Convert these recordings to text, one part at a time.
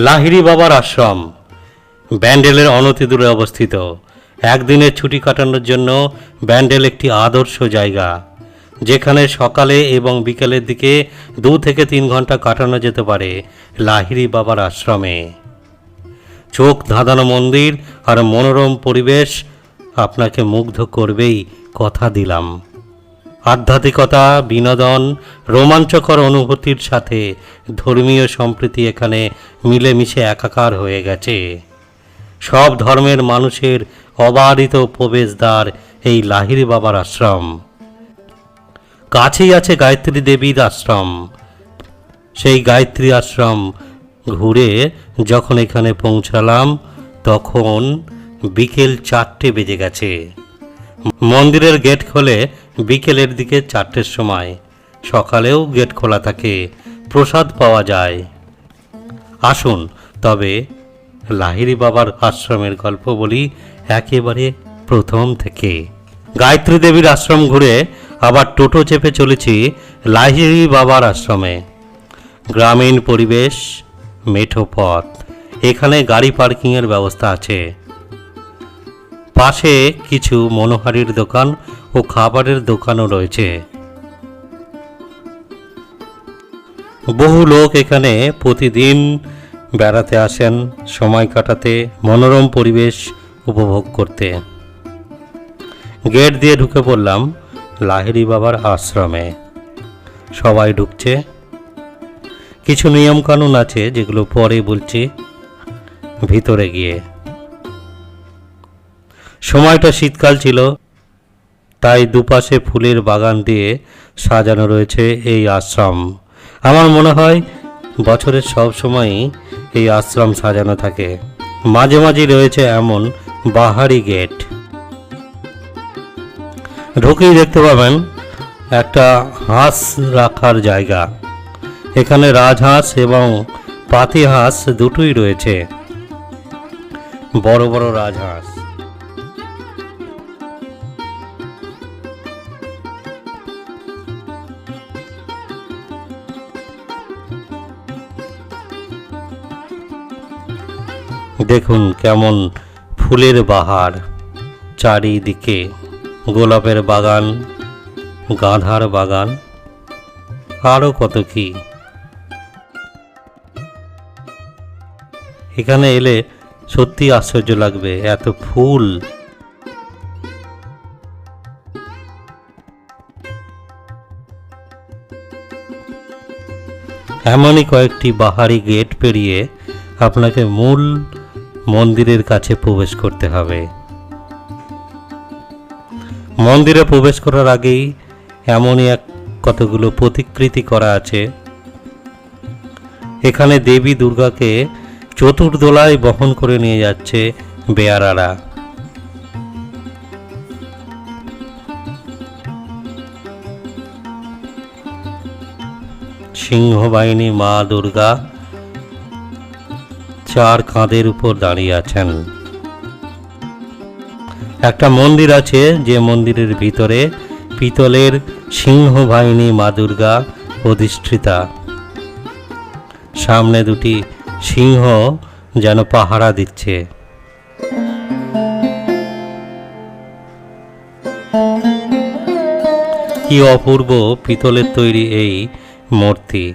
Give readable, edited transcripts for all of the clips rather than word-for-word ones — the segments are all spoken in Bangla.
লাহিড়ী বাবার আশ্রম ব্যান্ডেলের অনতিদূরে অবস্থিত। একদিনের ছুটি কাটানোর জন্য ব্যান্ডেল একটি আদর্শ জায়গা, যেখানে সকালে এবং বিকেলের দিকে 2 থেকে 3 ঘন্টা কাটানো যেতে পারে লাহিড়ী বাবার আশ্রমে। চোখ ধাঁধানো মন্দির আর মনোরম পরিবেশ আপনাকে মুগ্ধ করবেই, কথা দিলাম। আধ্যাত্মিকতা, বিনোদন, রোমাঞ্চকর অনুভূতির সাথে ধর্মীয় সম্প্রীতি এখানে মিলেমিশে একাকার হয়ে গেছে। সব ধর্মের মানুষের অবারিত প্রবেশদ্বার এই লাহিড়ী বাবার আশ্রম। কাছেই আছে গায়ত্রী দেবীর আশ্রম। সেই গায়ত্রী আশ্রম ঘুরে যখন এখানে পৌঁছালাম তখন বিকেল 4টে বেজে গেছে। মন্দিরের গেট খোলে বিকেলের দিকে 4টের সময়। সকালেও গেট খোলা থাকে, প্রসাদ পাওয়া যায়। আসুন তবে লাহিড়ী বাবার আশ্রমের গল্প বলি একেবারে প্রথম থেকে। গায়ত্রী দেবীর আশ্রম ঘুরে আবার টোটো চেপে চলেছি লাহিড়ী বাবার আশ্রমে। গ্রামীণ পরিবেশ, মেঠো পথ, এখানে গাড়ি পার্কিংয়ের ব্যবস্থা আছে। পাশে কিছু মনোহারীর দোকান ও খাবারের দোকানও রয়েছে। বহু লোক এখানে প্রতিদিন বেড়াতে আসেন, সময় কাটাতে, মনোরম পরিবেশ উপভোগ করতে। গেট দিয়ে ঢুকে পড়লাম লাহিড়ী বাবার আশ্রমে। সবাই ঢুকছে। কিছু নিয়মকানুন আছে যেগুলো পরে বলছি ভিতরে গিয়ে। সময়টা শীতকাল ছিল, তাই দুপাশে ফুলের বাগান দিয়ে সাজানো রয়েছে এই আশ্রম। আমার মনে হয় বছরের সব সময়ই এই আশ্রম সাজানো থাকে। মাঝে মাঝে রয়েছে এমন বাহারি গেট। ঢুকেই দেখতে পাবেন একটা হাঁস রাখার জায়গা। এখানে রাজহাঁস এবং পাতি হাঁস দুটোই রয়েছে। বড় বড় রাজহাঁস। দেখুন কেমন ফুলের বাহার চারিদিকে, গোলাপের বাগান, গাঁধার বাগান, আরও কত কি। এখানে এলে সত্যি আশ্চর্য লাগবে, এত ফুল। এমনই কয়েকটি বাহারি গেট পেরিয়ে আপনাকে মূল মন্দিরের কাছে প্রবেশ করতে হবে। মন্দিরে প্রবেশ করার আগেই এমনই কতগুলো প্রতিকৃতি করা আছে। এখানে দেবী দুর্গাকে চতুর্দোলায় বহন করে নিয়ে যাচ্ছে বেয়ারারা। সিংহবাহিনী মা দুর্গা 4 কাঁধের উপর দাঁড়িয়ে আছেন। একটা মন্দির আছে যে মন্দিরের ভিতরে পিতলের সিংহবাহিনী মা দুর্গা অধিষ্ঠিতা। সামনে 2টি সিংহ যেন পাহারা দিচ্ছে। কি অপূর্ব পিতলের তৈরি এই মূর্তি।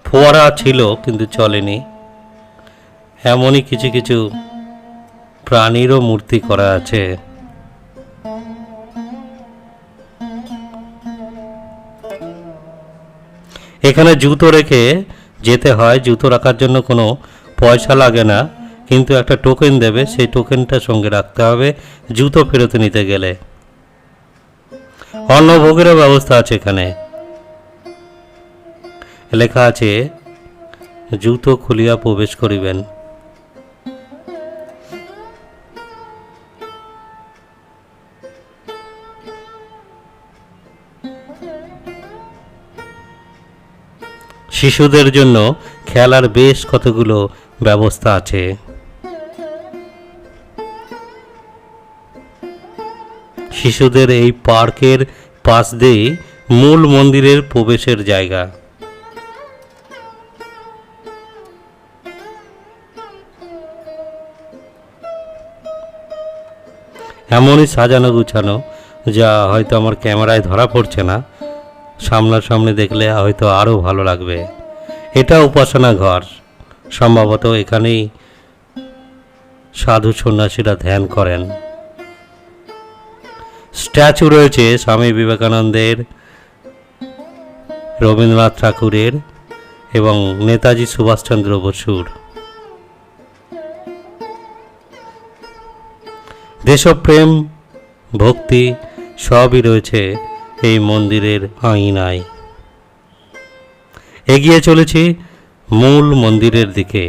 ফোয়ারা ছিল কিন্তু চলেনি। এমনই কিছু কিছু প্রাণীরও মূর্তি করা আছে। এখানে জুতো রেখে যেতে হয়। জুতো রাখার জন্য কোনো পয়সা লাগে না, কিন্তু একটা টোকেন দেবে, সেই টোকেনটা সঙ্গে রাখতে হবে জুতো ফেরত নিতে গেলে। অন্নভোগেরও ব্যবস্থা আছে এখানে। লেখা আছে জুতো খুলিয়া প্রবেশ করিবেন। শিশুদের জন্য খেলার বেশ কতগুলো ব্যবস্থা আছে। শিশুদের এই পার্কের পাশ দিয়ে মূল মন্দিরের প্রবেশের জায়গা। এমনই সাজানো গুছানো যা হয়তো আমার ক্যামেরায় ধরা পড়ছে না, সামনাসামনি দেখলে হয়তো আরও ভালো লাগবে। এটা উপাসনা ঘর, সম্ভবত এখানেই সাধু সন্ন্যাসীরা ধ্যান করেন। স্ট্যাচু রয়েছে স্বামী বিবেকানন্দের, রবীন্দ্রনাথ ঠাকুরের এবং নেতাজি সুভাষচন্দ্র বসুর। দেশপ্রেম, ভক্তি সবই রয়েছে এই মন্দিরের আঙিনায়। এগিয়ে চলেছি মূল মন্দিরের দিকে।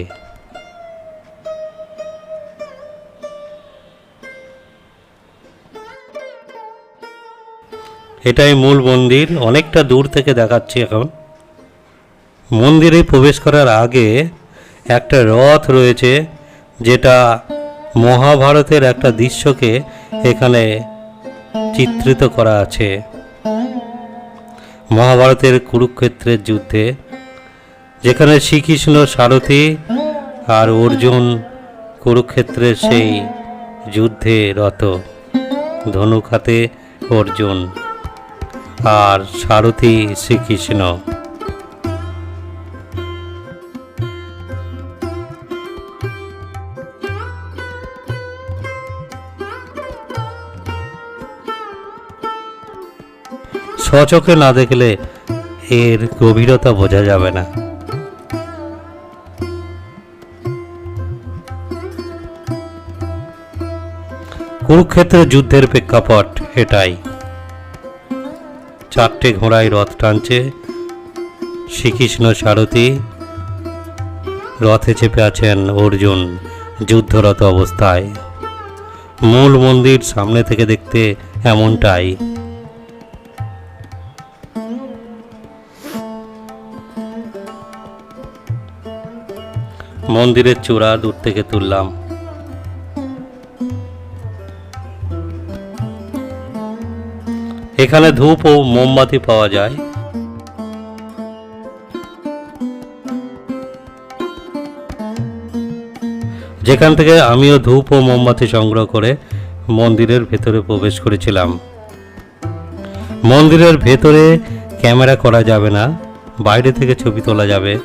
এটাই মূল মন্দির, অনেকটা দূর থেকে দেখাচ্ছি এখন। মন্দিরে প্রবেশ করার আগে একটা রথ রয়েছে, যেটা মহাভারতের একটা দৃশ্যকে এখানে চিত্রিত করা আছে। মহাভারতের কুরুক্ষেত্রের যুদ্ধে যেখানে শ্রীকৃষ্ণ সারথি আর অর্জুন কুরুক্ষেত্রের সেই যুদ্ধে রত, ধনুক হাতে অর্জুন আর সারথি শ্রীকৃষ্ণ। স্বচক্ষে না দেখলে এর গভীরতা বোঝা যাবে না। কুরুক্ষেত্রের যুদ্ধের প্রেক্ষাপট এটাই। 4টে ঘোড়ায় রথ টানছে, শ্রীকৃষ্ণ সারথি, রথে চেপে আছেন অর্জুন যুদ্ধরত অবস্থায়। মূল মন্দির সামনে থেকে দেখতে এমনটাই। মন্দিরের চূড়া দূর থেকে তুললাম। এখানে ধূপ ও মোমবাতি পাওয়া যায়। যেখান থেকে আমিও ধূপ ও মোমবাতি সংগ্রহ করে মন্দিরের ভেতরে প্রবেশ করেছিলাম। মন্দিরের ভেতরে ক্যামেরা করা যাবে না, বাইরে থেকে ছবি তোলা যাবে।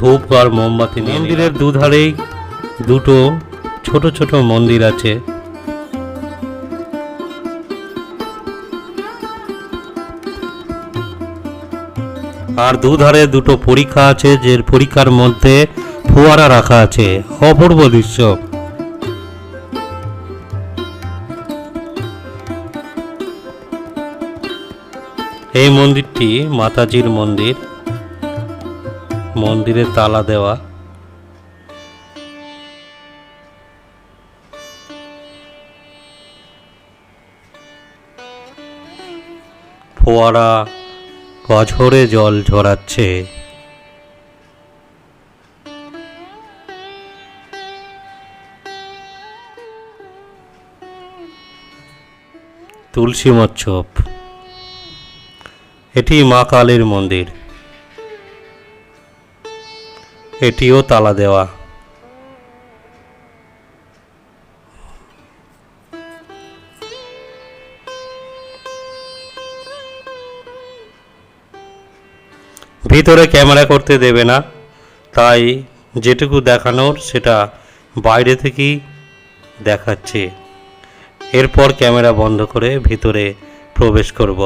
ধূপ আর মোমবাতি। মন্দিরের দুধারেই দুটো ছোট ছোট মন্দির আছে। আর দুধারে দুটো পরীক্ষা আছে, যে পরীক্ষার মধ্যে ফোয়ারা রাখা আছে। অপূর্ব দৃশ্য। এই মন্দিরটি মাতাজির মন্দির। মন্দিরে তালা দেওয়া। ফোয়ারা অঝরে জল ঝরাচ্ছে। তুলসী মচ্ছপ। এটি মা কালীর মন্দির। এটিও তালা দেওয়া। ভিতরে ক্যামেরা করতে দেবে না, তাই যেটুকু দেখানোর সেটা বাইরে থেকেই দেখাচ্ছে। এরপর ক্যামেরা বন্ধ করে ভিতরে প্রবেশ করব।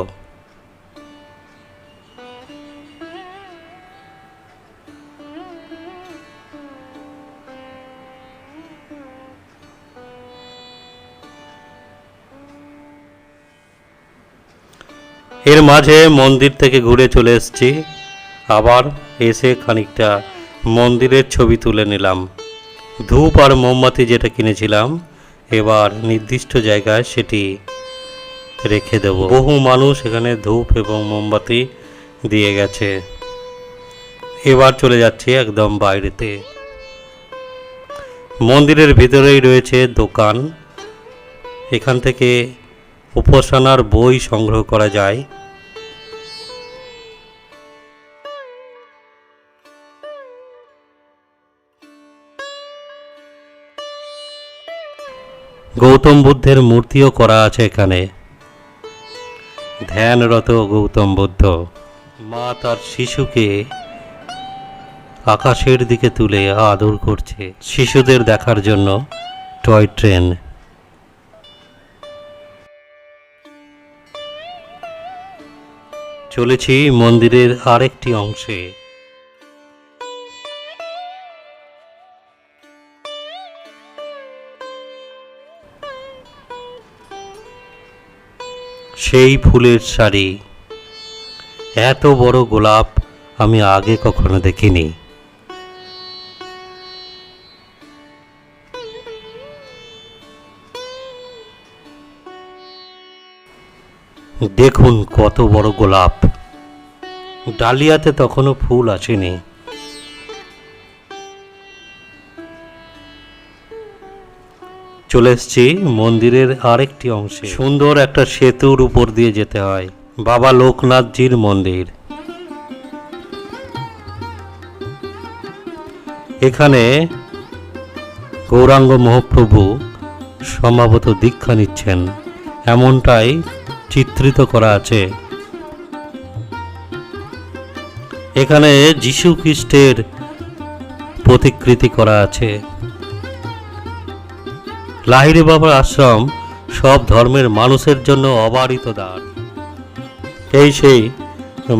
এর মাঝে মন্দির থেকে ঘুরে চলে এসেছি। আবার এসে খানিকটা মন্দিরের ছবি তুলে নিলাম। ধূপ আর মোমবাতি যেটা কিনেছিলাম এবার নির্দিষ্ট জায়গায় সেটি রেখে দেব। বহু মানুষ এখানে ধূপ এবং মোমবাতি দিয়ে গেছে। এবার চলে যাচ্ছি একদম বাইরেতে। মন্দিরের ভিতরেই রয়েছে দোকান। এখান থেকে উপাসনার বই সংগ্রহ করা যায়। গৌতম বুদ্ধের মূর্তিও করা আছে এখানে। ধ্যানরত গৌতম বুদ্ধ, মা তার শিশুকে আকাশের দিকে তুলে আদর করছে। শিশুদের দেখার জন্য টয় ট্রেন। চলেছি মন্দিরের আরেকটি অংশে। সেই ফুলের শাড়ি, এত বড় গোলাপ আমি আগে কখনো দেখিনি। দেখুন কত বড় গোলাপ, ডালিয়াতে তখনও ফুল আসেনি। চলে এসছি মন্দিরের আরেকটি অংশে। সুন্দর একটা সেতুর উপর দিয়ে যেতে হয়। বাবা লোকনাথজির মন্দির। এখানে গৌরাঙ্গ মহাপ্রভু সম্ভবত দীক্ষা নিচ্ছেন, এমনটাই চিত্রিত করা আছে। এখানে যীশু খ্রিস্টের প্রতিকৃতি করা আছে। লাহিড়ী বাবার আশ্রম সব ধর্মের মানুষের জন্য অবারিত দ্বার। এই সেই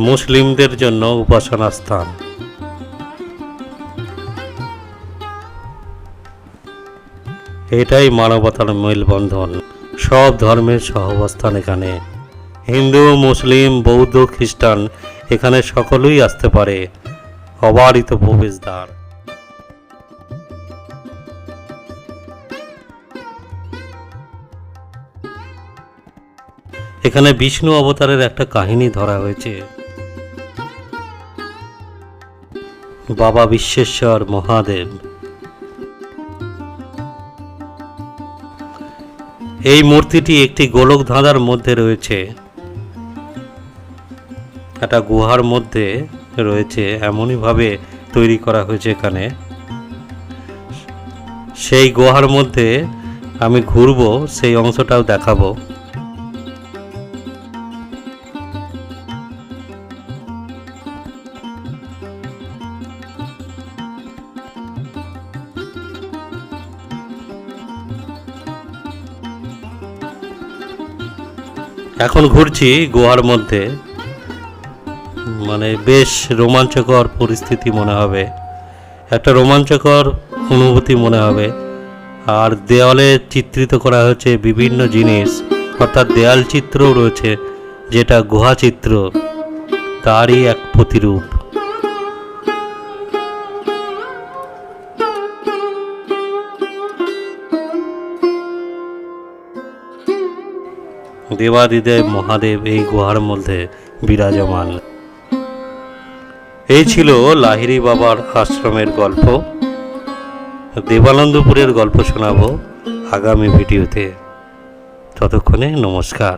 মুসলিমদের জন্য উপাসনা স্থান। এটাই মানবতার মেলবন্ধন, সব ধর্মের সহাবস্থান এখানে। হিন্দু, মুসলিম, বৌদ্ধ, খ্রিস্টান এখানে সকলেই আসতে পারে। অবারিত প্রবেশদ্বার। এখানে বিষ্ণু অবতারের একটা কাহিনী ধরা হয়েছে। বাবা বিশ্বেশ্বর মহাদেব। এই মূর্তিটি একটি গোলক ধাঁধার মধ্যে রয়েছে, একটা গুহার মধ্যে রয়েছে, এমনই ভাবে তৈরি করা হয়েছে এখানে। সেই গুহার মধ্যে আমি ঘুরবো, সেই অংশটাও দেখাবো। এখন ঘুরছি গুহার মধ্যে, মানে বেশ রোমাঞ্চকর পরিস্থিতি মনে হবে, একটা রোমাঞ্চকর অনুভূতি মনে হবে। আর দেওয়ালে চিত্রিত করা হয়েছে বিভিন্ন জিনিস, অর্থাৎ দেয়াল চিত্রও রয়েছে, যেটা গুহা চিত্র, তারই এক প্রতিরূপ। দেবাদিদেব মহাদেব এই গুহার মধ্যে বিরাজমান। এই ছিল লাহিড়ী বাবার আশ্রমের গল্প। দেবানন্দপুরের গল্প শোনাবো আগামী ভিডিওতে। ততক্ষণে নমস্কার।